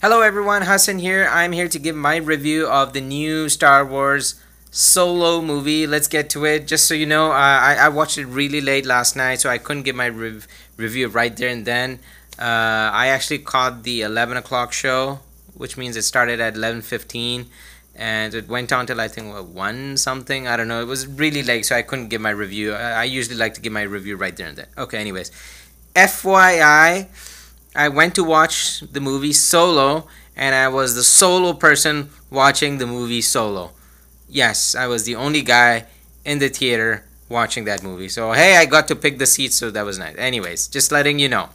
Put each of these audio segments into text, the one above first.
Hello everyone, Hassan here. I'm here to give my review of the new Star Wars Solo movie. Let's get to it. Just so you know, I watched it really late last night, so I couldn't give my review right there and then. I actually caught the 11 o'clock show, which means it started at 11:15, and it went on till I think 1 something. I don't know. It was really late, so I couldn't give my review. I usually like to give my review right there and then. Okay, anyways. FYI, I went to watch the movie Solo, and I was the solo person watching the movie Solo. Yes, I was the only guy in the theater watching that movie. So, hey, I got to pick the seats, so that was nice. Anyways, just letting you know.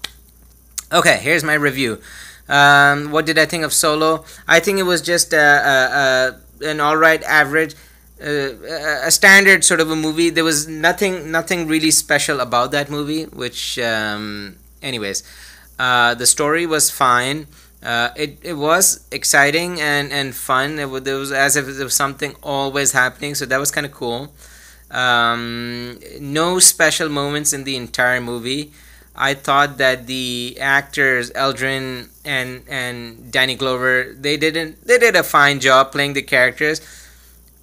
Okay, here's my review. What did I think of Solo? I think it was just an alright average, a standard sort of a movie. There was nothing really special about that movie, which, anyways. The story was fine. It was exciting and fun. There was as if there was something always happening, so that was kind of cool. No special moments in the entire movie. I thought that the actors Eldrin and Danny Glover they did a fine job playing the characters.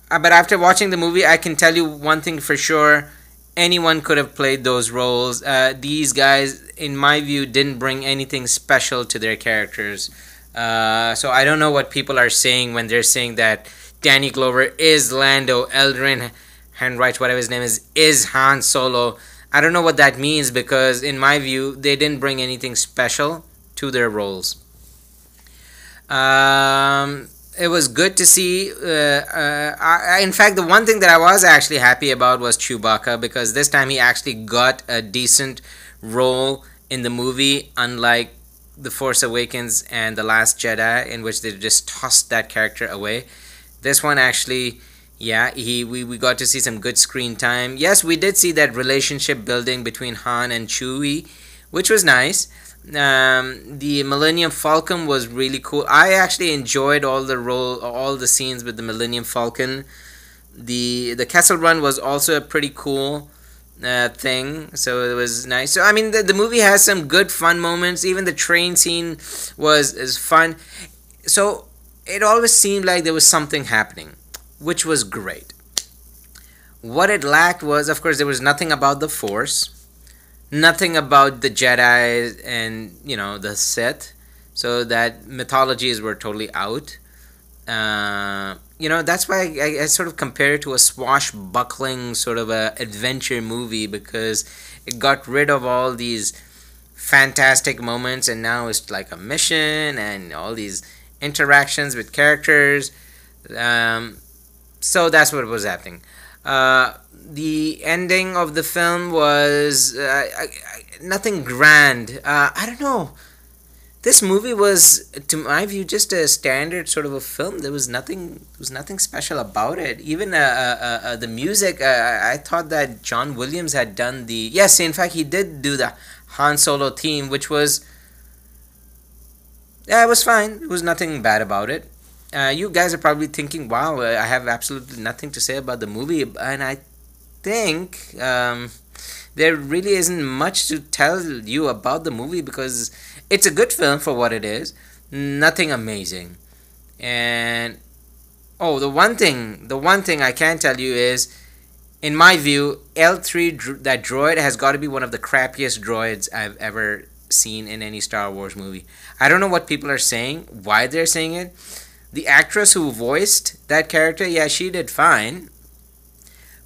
But after watching the movie, I can tell you one thing for sure: anyone could have played those roles. These guys, in my view, didn't bring anything special to their characters. So I don't know what people are saying when they're saying that Danny Glover is Lando, Eldrin Handreich, whatever his name is Han Solo. I don't know what that means because, in my view, they didn't bring anything special to their roles. It was good to see. In fact, the one thing that I was actually happy about was Chewbacca because this time he actually got a decent role in the movie, unlike The Force Awakens and The Last Jedi, in which they just tossed that character away. This one actually, yeah, we got to see some good screen time. Yes, we did see that relationship building between Han and Chewie, which was nice. The Millennium Falcon was really cool. I actually enjoyed all the scenes with the Millennium Falcon. The Kessel Run was also a pretty cool thing, so it was nice. So I mean, the movie has some good fun moments. Even the train scene is fun. So it always seemed like there was something happening, which was great. What it lacked was, of course, there was nothing about the Force. Nothing about the Jedi and the Sith, so that mythologies were totally out. That's why I sort of compare it to a swashbuckling sort of a adventure movie because it got rid of all these fantastic moments and now it's like a mission and all these interactions with characters. So that's what was happening. The ending of the film was nothing grand. I don't know. This movie was, to my view, just a standard sort of a film. There was nothing special about it. Even the music, I thought that John Williams had done the. Yes, in fact, he did do the Han Solo theme, which was. Yeah, it was fine. There was nothing bad about it. You guys are probably thinking, wow, I have absolutely nothing to say about the movie. And I think there really isn't much to tell you about the movie because it's a good film for what it is. Nothing amazing. And, oh, the one thing I can tell you is, in my view, L3, that droid, has got to be one of the crappiest droids I've ever seen in any Star Wars movie. I don't know what people are saying, why they're saying it. The actress who voiced that character, yeah, she did fine.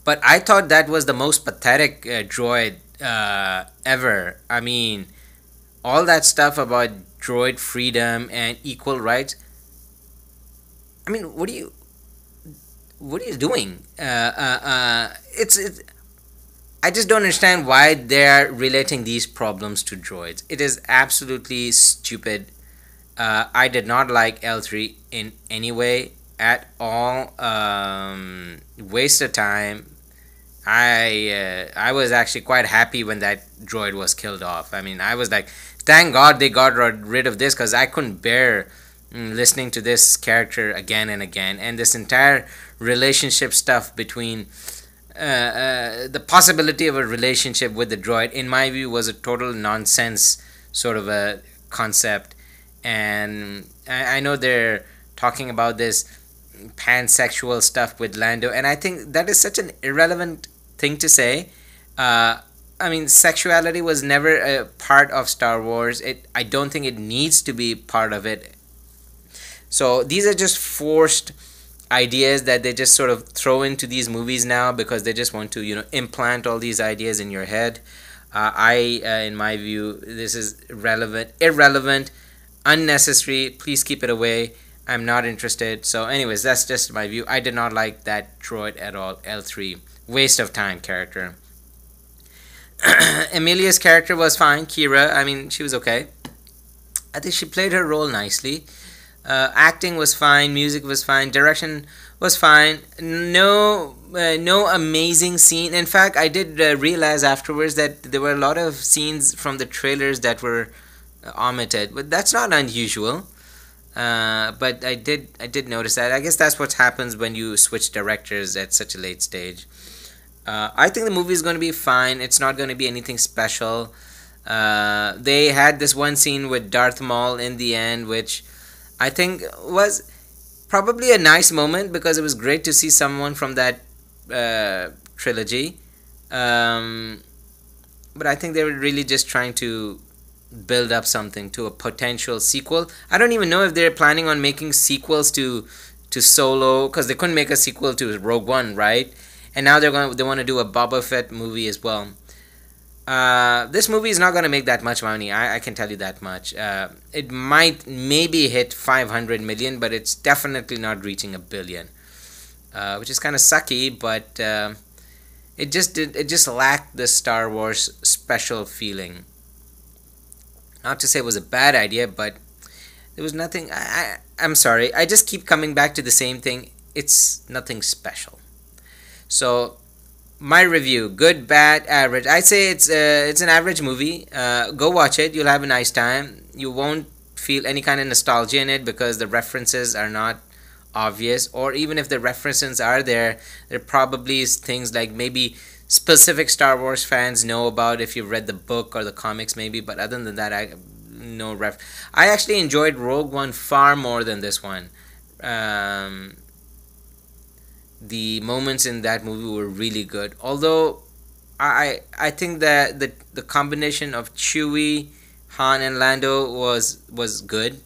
But I thought that was the most pathetic droid ever. I mean, all that stuff about droid freedom and equal rights. I mean, what are you doing? It's. I just don't understand why they're relating these problems to droids. It is absolutely stupid. I did not like L3 in any way at all. Waste of time. I was actually quite happy when that droid was killed off. I mean, I was like, thank God they got rid of this because I couldn't bear listening to this character again and again. And this entire relationship stuff between the possibility of a relationship with the droid, in my view, was a total nonsense sort of a concept. and I know they're talking about this pansexual stuff with Lando, and I think that is such an irrelevant thing to say. I mean, sexuality was never a part of Star Wars. I don't think it needs to be part of it. So these are just forced ideas that they just sort of throw into these movies now because they just want to, implant all these ideas in your head. In my view, this is irrelevant, unnecessary. Please keep it away. I'm not interested. So, anyways, that's just my view. I did not like that droid at all. L3, waste of time character. Emilia's character was fine. Kira, I mean, she was okay. I think she played her role nicely. Acting was fine, music was fine, direction was fine. No amazing scene. In fact, I did realize afterwards that there were a lot of scenes from the trailers that were omitted, but that's not unusual. But I did notice that. I guess that's what happens when you switch directors at such a late stage. I think the movie is going to be fine. It's not going to be anything special. They had this one scene with Darth Maul in the end, which I think was probably a nice moment because it was great to see someone from that trilogy. But I think they were really just trying to build up something to a potential sequel. I don't even know if they're planning on making sequels to Solo, because they couldn't make a sequel to Rogue One, right? And now they want to do a Boba Fett movie as well. This movie is not going to make that much money. I can tell you that much. It might maybe hit 500 million, but it's definitely not reaching a billion, which is kind of sucky. But it just lacked the Star Wars special feeling. Not to say it was a bad idea, but there was nothing. I'm sorry. I just keep coming back to the same thing. It's nothing special. So my review: good, bad, average. I'd say it's an average movie. Go watch it. You'll have a nice time. You won't feel any kind of nostalgia in it because the references are not obvious, or even if the references are there, there probably is things like maybe specific Star Wars fans know about if you've read the book or the comics maybe, but other than that, I actually enjoyed Rogue One far more than this one. The moments in that movie were really good, although I think that the combination of Chewie, Han, and Lando was good.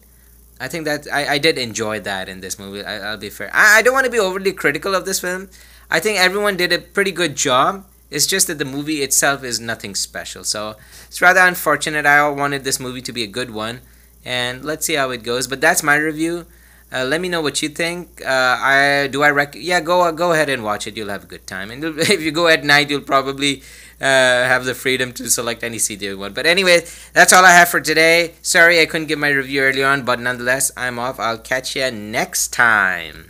I think that I did enjoy that in this movie. I'll be fair. I don't want to be overly critical of this film. I think everyone did a pretty good job. It's just that the movie itself is nothing special. So it's rather unfortunate. I wanted this movie to be a good one. And let's see how it goes. But that's my review. Let me know what you think. Yeah, go ahead and watch it. You'll have a good time. And if you go at night, you'll probably have the freedom to select any CD you want. But anyway, that's all I have for today. Sorry I couldn't give my review early on, but nonetheless, I'm off. I'll catch you next time.